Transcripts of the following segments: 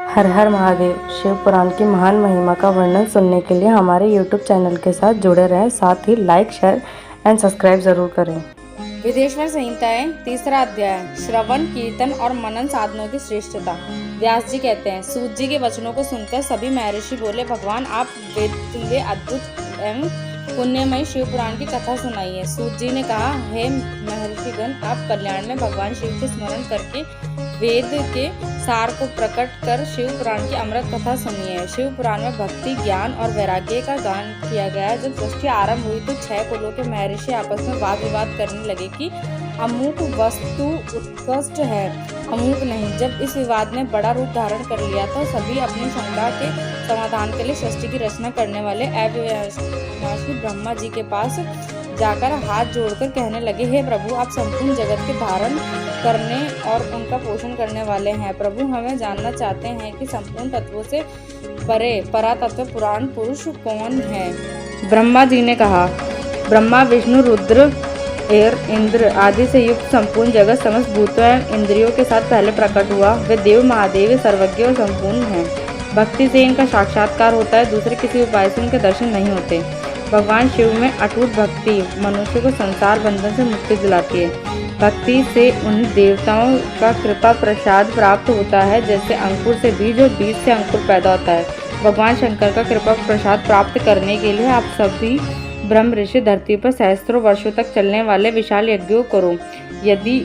हर हर महादेव। शिव पुराण की महान महिमा का वर्णन सुनने के लिए हमारे YouTube चैनल के साथ जुड़े रहें। साथ ही लाइक, शेयर एंड सब्सक्राइब जरूर करें। विदेश्वर संहिताएं, तीसरा अध्याय, श्रवण, कीर्तन और मनन साधनों की श्रेष्ठता। व्यास जी कहते हैं, सूत जी के वचनों को सुनकर सभी महर्षि बोले, भगवान आप वेदतुल्य अद्भुत एवं पुण्यमय शिव पुराण की कथा सुनाइए। सूत जी ने कहा, हे महर्षिगण, आप कल्याण में भगवान शिव के स्मरण करके वेद के सार को प्रकट कर शिव पुराण की अमृत कथा सुनिए। शिव पुराण में भक्ति, ज्ञान और वैराग्य का गान किया गया। जब सृष्टि आरंभ हुई तो 6 कुलों के महर्षि आपस में वाद विवाद करने लगे कि अमुक वस्तु उत्कृष्ट है, अमुक नहीं। जब इस विवाद ने बड़ा रूप धारण कर लिया तो सभी अपनी शंका के समाधान के लिए सृष्टि की रचना करने वाले अविनाशी ब्रह्मा जी के पास जाकर हाथ जोड़कर कहने लगे, हे प्रभु, आप संपूर्ण जगत के धारण करने और उनका पोषण करने वाले हैं। प्रभु, हमें जानना चाहते हैं कि संपूर्ण तत्वों से परे परातत्व पुराण पुरुष कौन है। ब्रह्मा जी ने कहा, ब्रह्मा, विष्णु, रुद्र और इंद्र आदि से युक्त संपूर्ण जगत समस्त भूतों एवं इंद्रियों के साथ पहले प्रकट हुआ। वे देव महादेव सर्वज्ञ और संपूर्ण हैं। भक्ति से इनका साक्षात्कार होता है, दूसरे किसी उपाय से इनके दर्शन नहीं होते। भगवान शिव में अटूट भक्ति मनुष्य को संसार बंधन से मुक्ति दिलाती है। भक्ति से उन देवताओं का कृपा प्रसाद प्राप्त होता है, जैसे अंकुर से बीज और बीज से अंकुर पैदा होता है। भगवान शंकर का कृपा प्रसाद प्राप्त करने के लिए आप सभी ब्रह्म ऋषि धरती पर सहस्त्रों वर्षों तक चलने वाले विशाल यज्ञों करो। यदि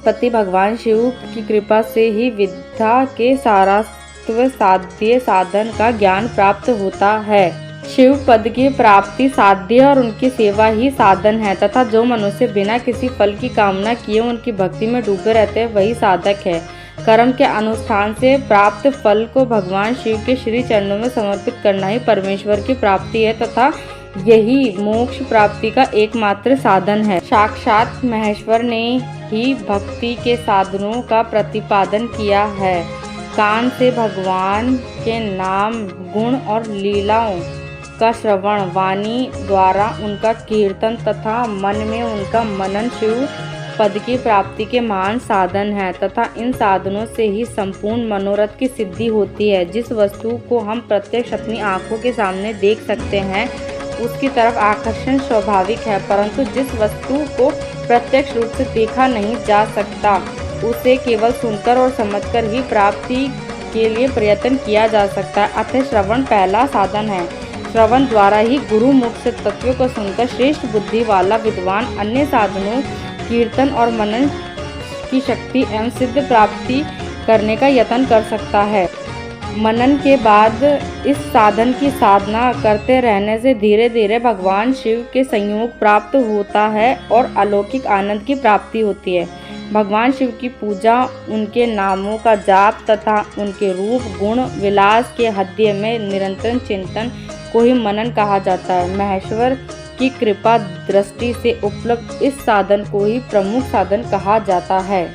पति भगवान शिव की कृपा से ही विद्या के सारस्वत साध्य साधन का ज्ञान प्राप्त होता है। शिव पद की प्राप्ति साध्य और उनकी सेवा ही साधन है, तथा जो मनुष्य बिना किसी फल की कामना किए उनकी भक्ति में डूबे रहते हैं वही साधक है। कर्म के अनुष्ठान से प्राप्त फल को भगवान शिव के श्री चरणों में समर्पित करना ही परमेश्वर की प्राप्ति है, तथा यही मोक्ष प्राप्ति का एकमात्र साधन है। साक्षात महेश्वर ने ही भक्ति के साधनों का प्रतिपादन किया है। कान से भगवान के नाम, गुण और लीलाओं का श्रवण, वाणी द्वारा उनका कीर्तन तथा मन में उनका मनन शिव पद की प्राप्ति के महान साधन है, तथा इन साधनों से ही संपूर्ण मनोरथ की सिद्धि होती है। जिस वस्तु को हम प्रत्यक्ष अपनी आंखों के सामने देख सकते हैं उसकी तरफ आकर्षण स्वाभाविक है, परंतु जिस वस्तु को प्रत्यक्ष रूप से देखा नहीं जा सकता उसे केवल सुनकर और समझकर ही प्राप्ति के लिए प्रयत्न किया जा सकता है। अतः श्रवण पहला साधन है। श्रवण द्वारा ही गुरु मुख से तत्व को सुनकर श्रेष्ठ बुद्धि वाला विद्वान अन्य साधनों, कीर्तन और मनन की शक्ति एवं सिद्ध प्राप्ति करने का यत्न कर सकता है। मनन के बाद इस साधन की साधना करते रहने से धीरे धीरे भगवान शिव के संयोग प्राप्त होता है और अलौकिक आनंद की प्राप्ति होती है। भगवान शिव की पूजा, उनके नामों का जाप तथा उनके रूप, गुण, विलास के हृदय में निरंतर चिंतन को ही मनन कहा जाता है। महेश्वर की कृपा दृष्टि से उपलब्ध इस साधन को ही प्रमुख साधन कहा जाता है।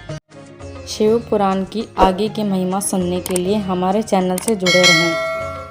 शिव पुराण की आगे की महिमा सुनने के लिए हमारे चैनल से जुड़े रहें।